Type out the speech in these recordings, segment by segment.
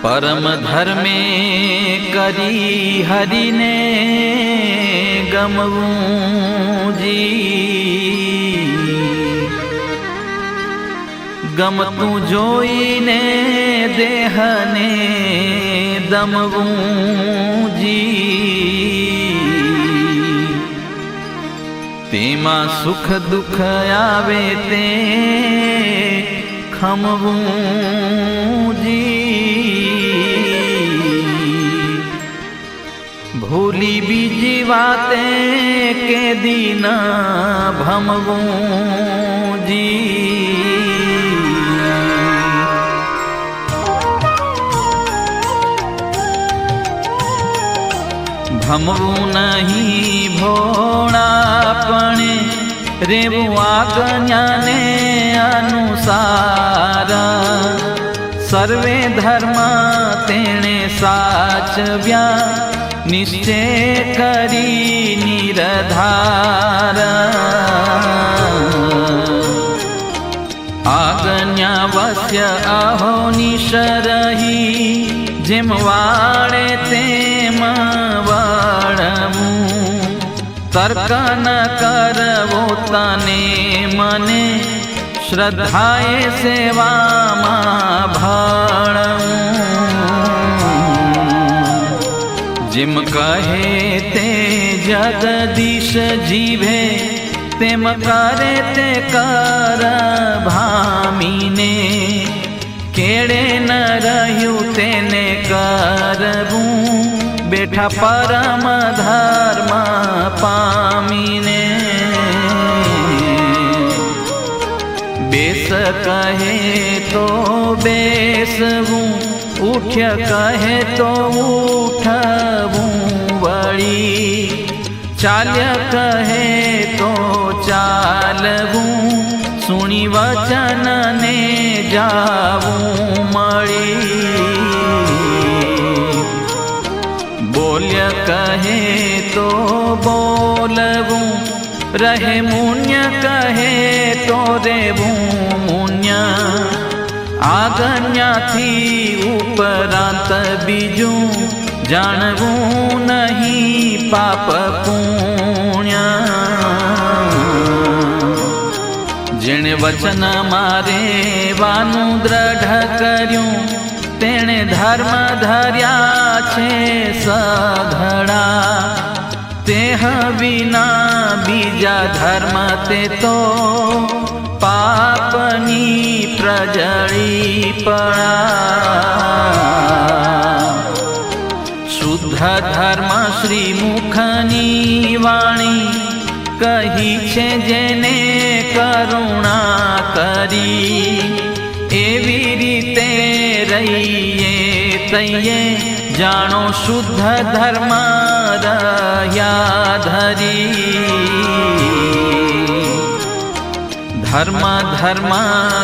परम धर्मे करी हरिने गमवूं जी। गमतुं जोईने देहने दमवूं जी। तेमा सुख दुख आवे ते खमवूं जी। भूली बीजी वातें के दीन भमवूं जी। भमवूं नहीं भोळापणे रेवूं आज्ञाने अनुसार। सर्वे धर्म तेणे साचव्या निश्चय करी निरधार। आज्ञावश्य अहोनिश रही जेम वाळे तेम वळवूं। तर्क न करवो तने मने श्रद्धाए सेवा मां भळवूं। जिम कहे ते जगदीश जीवे तेम करे ते कर भामीने। केड़े न रह्यु तेने करवूं बेठा परम धर्म पामीने। बेस कहे तो बेसवूं उठ्य कहे तो उठवूं वળી। चाल्य कहे तो चालवूं सुणी वचन ने जावूं मળી। बोल्य कहे तो बोलवूं रहे मुन्य कहे तो रेवूं मुन्य। आज्ञा थी उपरांत बीजूं जाणवूं नहीं पाप पुण्य। जेणे वचन मारे वानुं दृढ़ कर्युं तेणे धर्म धर्या छे सघड़ा। तेह विना बीजा धर्म ते तो पापनी प्रजड़ी पड़ा। शुद्ध धर्म श्री मुखनी वाणी कही छे जेने करुणा करी। एवी रीते रहीए तैये जाणो शुद्ध धर्म रह्या धरी। धर्म धर्म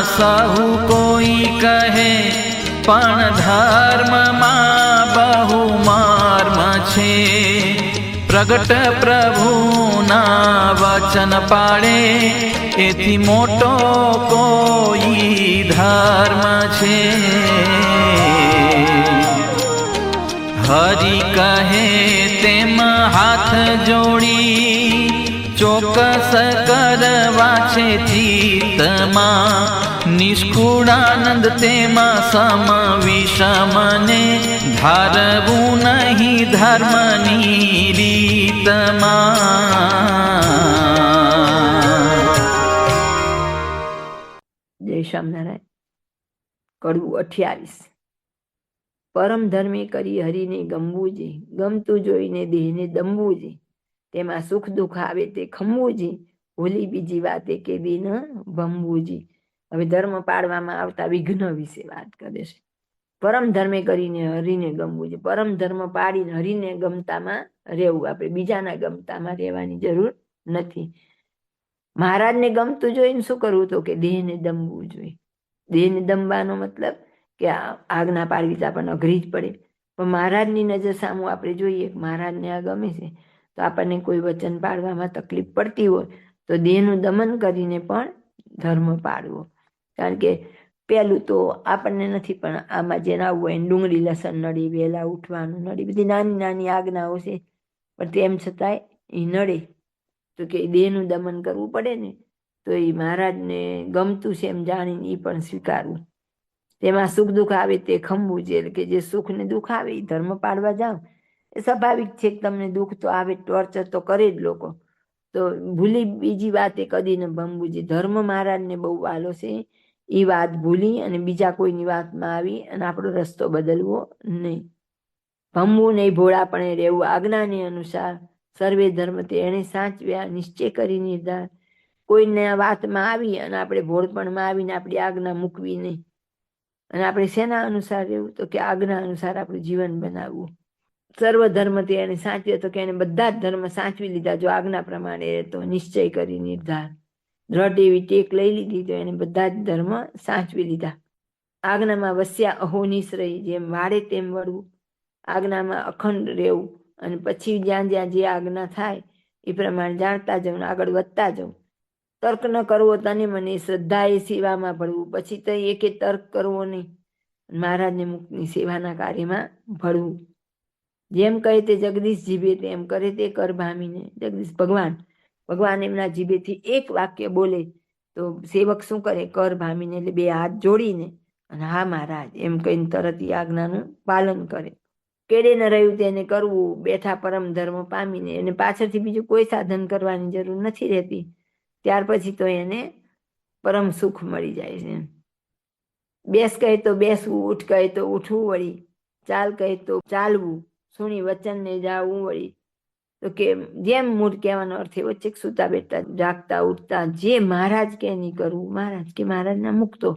सहु कोई कहे पण धर्म मां बहु मर्म छे। प्रगट प्रभु ना वचन पाड़े एथी मोटो कोई धर्म छे। हरि कहे तेम हाथ जोड़ी चोकस करवा छे चित्तमा। निष्कुळानंद तेमा सम विषमने धारवूं नहीं धर्मनी रीतमा। जय स्वामिनारायण। कड़वू 28। परम धर्मे करी हरिने गमवूं जी। गमतुं जोईने देहने दमवूं जी। तेमां सुख दुख आवे ते खमवूं जी। भूली बीजी वाते के दिन भमवूं जी। हवे धर्म पाळवामां आवता विघ्न विશે વાત કરે છે। परम धर्मे करीने हरिने गमवूं जी। परम धर्म पाळीने हरिने गमतामां રહેવું। આપણે બીજાના ગમતામાં રહેવાની જરૂર નથી। મહારાજને ગમતું જોઈને શું કરવું? તો કે દેહને દમવું જોઈએ। દેહને દમવાનો મતલબ કે આજ્ઞા પાળવી તો આપણને અઘરી જ પડે, પણ મહારાજની નજર સામું આપણે જોઈએ મહારાજને આ ગમે છે તો આપણને કોઈ વચન પાળવામાં તકલીફ પડતી હોય તો દેહનું દમન કરીને પણ ધર્મ પાળવો। કારણ કે પહેલું તો આપણને નથી, પણ આમાં જેને આવવું હોય ડુંગળી લસણ નડી, વહેલા ઉઠવાનું નડી, બધી નાની નાની આજ્ઞાઓ છે, પણ તેમ છતાંય એ નડે તો કે દેહનું દમન કરવું પડે ને, તો એ મહારાજને ગમતું છે એમ જાણીને એ પણ સ્વીકારવું. તેમાં સુખ દુઃખ આવે તે ખમવું છે, એટલે કે જે સુખ ને દુઃખ આવે એ ધર્મ પાડવા જાવ એ સ્વાભાવિક છે કે તમને દુઃખ તો આવે, ટોર્ચર તો કરે જ લોકો, તો ભૂલી બીજી વાત એ કદી ન ભમવું છે. ધર્મ મહારાજને બહુ વાલો છે, એ વાત ભૂલી અને બીજા કોઈની વાતમાં આવી અને આપણો રસ્તો બદલવો નહીં. ભમવું નહીં, ભોળાપણે રહેવું, આજ્ઞાને અનુસાર સર્વે ધર્મ તે એને સાચવ્યા, નિશ્ચય કરી નિર્ધાર. કોઈને વાતમાં આવી અને આપણે ભોળપણમાં આવીને આપણી આજ્ઞા મૂકવી નહીં. અને આપણે શેના અનુસાર રહેવું, તો કે આજ્ઞા અનુસાર આપણું જીવન બનાવવું. સર્વ ધર્મ તે એને સાચવ્યો, તો કે એને બધા જ ધર્મ સાચવી લીધા જો આજ્ઞા પ્રમાણે તો નિશ્ચય કરી નિર્ધાર. દ્રઢ એવી ટેક લઈ લીધી તો એને બધા જ ધર્મ સાચવી લીધા. આજ્ઞામાં વસ્યા અહોનિશ રહી, જેમ વાળે તેમ વળવું, આજ્ઞામાં અખંડ રહેવું, અને પછી જ્યાં જ્યાં જે આજ્ઞા થાય એ પ્રમાણે જાણતા જવું, આગળ વધતા જવું. તર્ક ન કરવો તને મને, શ્રદ્ધા એ સેવામાં ભળવું, પછી તો એકે તર્ક કરવો નહીં, મહારાજને મુક્તની સેવાના કાર્યમાં ભળવું. જેમ કહે તે જગદીશ જીભે, તેમ કરે તે કર ભામીને. જગદીશ ભગવાન એમના જીભેથી એક વાક્ય બોલે તો સેવક શું કરે, કર ભામીને, એટલે બે હાથ જોડીને અને હા મહારાજ એમ કહીને તરત એ આજ્ઞાનું પાલન કરે. કેડે ન રહ્યું તેને કરવું, બેઠા પરમ ધર્મ પામીને. એને પાછળથી બીજું કોઈ સાધન કરવાની જરૂર નથી રહેતી, ત્યાર પછી તો એને પરમ સુખ મળી જાય છે. બેસ કહે તો બેસવું, ઉઠ કહે તો ઉઠવું વળી, ચાલ કહે તો ચાલવું, સુણી વચનને જાવું વળી. તો કે જેમ મૂળ કહેવાનો અર્થ એવો છે કે સુતા બેઠતા જાગતા ઉઠતા જે મહારાજ કે નહીં કરવું, મહારાજ કે મહારાજના મુક્તો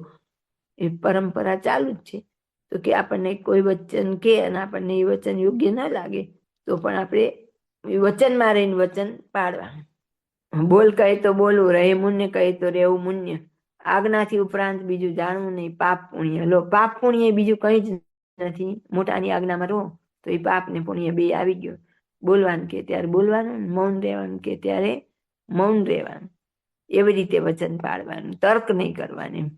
એ પરંપરા ચાલુ જ છે. તો કે આપણને કોઈ વચન કે અને આપણને એ વચન યોગ્ય ન લાગે તો પણ આપણે એ વચનમાં રહીને વચન પાડવા. બોલ કહે તો બોલવું, રહે મુન્ય કહે તો રહેવું મુન્ય. આજ્ઞાથી ઉપરાંત બીજું જાણવું નહીં, પાપ પુણ્ય. લો પાપ પુણ્ય બીજું કંઈ જ નથી. મોટાની આજ્ઞામાં રહો તો એ પાપ ને પુણ્ય બે આવી ગયો. બોલવાનું કે ત્યારે બોલવાનું, મૌન રહેવાનું કે ત્યારે મૌન રહેવાનું. એવી રીતે વચન પાડવાનું, તર્ક નહીં કરવાનું.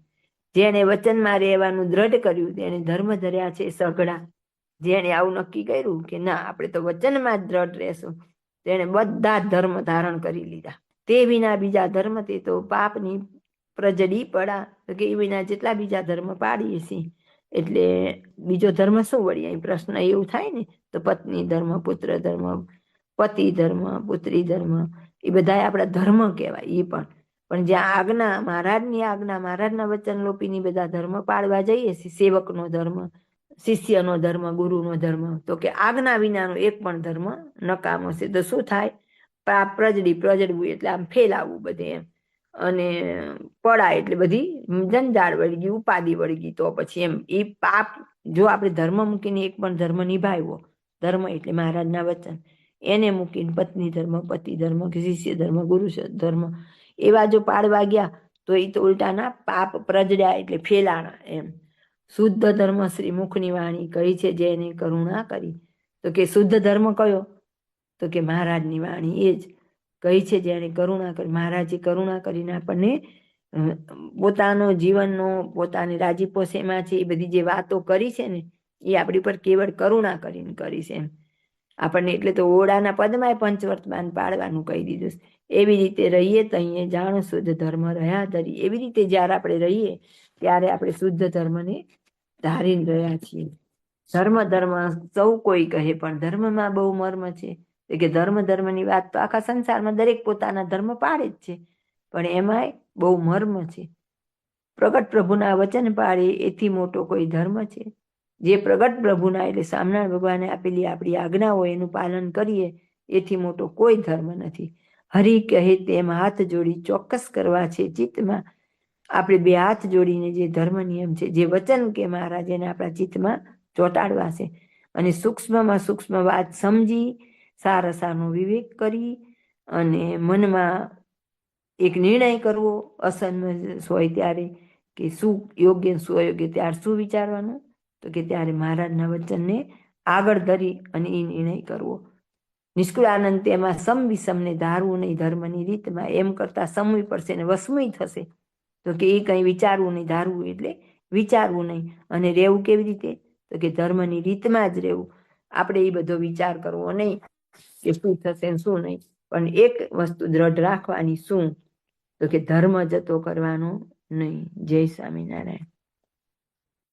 જેને વચનમાં રહેવાનું દ્રઢ કર્યું તેને ધર્મ ધર્યા છે સઘળા. જેને આવું નક્કી કર્યું કે ના આપણે તો વચનમાં જ દ્રઢ રહેશું, તેને બધા ધર્મ ધારણ કરી લીધા. તે વિના બીજા ધર્મ તે તો પાપની પ્રજડી પડા. તો કે એ વિના જેટલા બીજા ધર્મ પાડીએ છીએ, એટલે બીજો ધર્મ શું વળી? અહીં પ્રશ્ન એવું થાય ને, તો પત્ની ધર્મ, પુત્ર ધર્મ, પતિ ધર્મ, પુત્રી ધર્મ, એ બધા આપણા ધર્મ કહેવાય. એ પણ જ્યાં આજ્ઞા, મહારાજની આજ્ઞા, મહારાજના વચન લોપીની બધા ધર્મ પાડવા જઈએ છીએ, સેવકનો ધર્મ, શિષ્યનો ધર્મ, ગુરુનો ધર્મ, તો કે આજ્ઞા વિનાનો એક પણ ધર્મ નકામો છે. તો શું થાય? પાપ પ્રજડવું એટલે આમ ફેલાવવું બધે એમ, અને પડાય એટલે બધી જંજાળ વળગી, ઉપાધિ વળગી. તો પછી એમ એ પાપ, જો આપણે ધર્મ મૂકીને એક પણ ધર્મ નિભાવ્યો, ધર્મ એટલે મહારાજના વચન, એને મૂકીને પત્ની ધર્મ, પતિ ધર્મ, કે શિષ્ય ધર્મ, ગુરુ ધર્મ એવા જો પાડવા ગયા તો એ તો ઉલટાના પાપ પ્રજડ્યા એટલે ફેલાણા એમ. શુદ્ધ ધર્મ શ્રી મુખની વાણી કહી છે જેને કરુણા કરી. તો કે શુદ્ધ ધર્મ કયો? તો કે મહારાજની વાણી એ જ કહી છે જેને કરુણા કરી. મહારાજે કરુણા કરીને આપણને પોતાનો જીવનનો, પોતાની રાજીપો શેમાં છે એ બધી જે વાતો કરી છે ને, એ આપણી પર કેવળ કરુણા કરીને કરી છે એમ આપણને. એટલે તો ઓળાના પદમાં પંચવર્તમાન પાડવાનું કહી દીધું. એવી રીતે રહીએ તો અહીંયા જાણ શુદ્ધ ધર્મ રહ્યા ધરી. એવી રીતે જ્યારે આપણે રહીએ ત્યારે આપણે શુદ્ધ ધર્મને ધારીને રહ્યા છીએ. ધર્મ સૌ કોઈ કહે પણ ધર્મમાં બહુ મર્મ છે. કે ધર્મની વાત તો આખા સંસારમાં દરેક પોતાના ધર્મ પાડે જ છે, પણ એમાંય બહુ મર્મ છે. પ્રગટ પ્રભુના વચન પાડે એથી મોટો કોઈ ધર્મ છે? જે પ્રગટ પ્રભુના એટલે સ્વામિનારાયણ ભગવાને આપેલી આપણી આજ્ઞાઓ એનું પાલન કરીએ એથી મોટો કોઈ ધર્મ નથી. હરિ કહે તેમ હાથ જોડી ચોક્કસ કરવા છે ચિત્તમાં. આપણે બે હાથ જોડીને જે ધર્મ નિયમ છે, જે વચન કે મહારાજ એને આપણા ચિત્તમાં ચોંટાડવા છે, અને સૂક્ષ્મમાં સૂક્ષ્મ વાત સમજી, સારસાનો વિવેક કરી અને મનમાં એક નિર્ણય કરવો અસમંજસ હોય ત્યારે, કે શું યોગ્ય શું અયોગ્ય, ત્યારે શું વિચારવાનું? તો કે ત્યારે મહારાજના વચનને આગળ ધરી અને એ નિર્ણય કરવો. નિષ્કુળ આનંદ તેમાં સમ વિષમને ધારવું નહીં ધર્મની રીતમાં. એમ કરતા સમવી પડશે ને વસમુય થશે. તો કે એ કંઈ વિચારવું નહીં, ધારવું એટલે વિચારવું નહીં. અને રહેવું કેવી રીતે? તો કે ધર્મની રીતમાં જ રહેવું. આપણે એ બધો વિચાર કરવો નહીં કે શું થશે ને શું નહીં, પણ એક વસ્તુ દ્રઢ રાખવાની, શું? તો કે ધર્મ જતો કરવાનો નહીં. જય સ્વામિનારાયણ.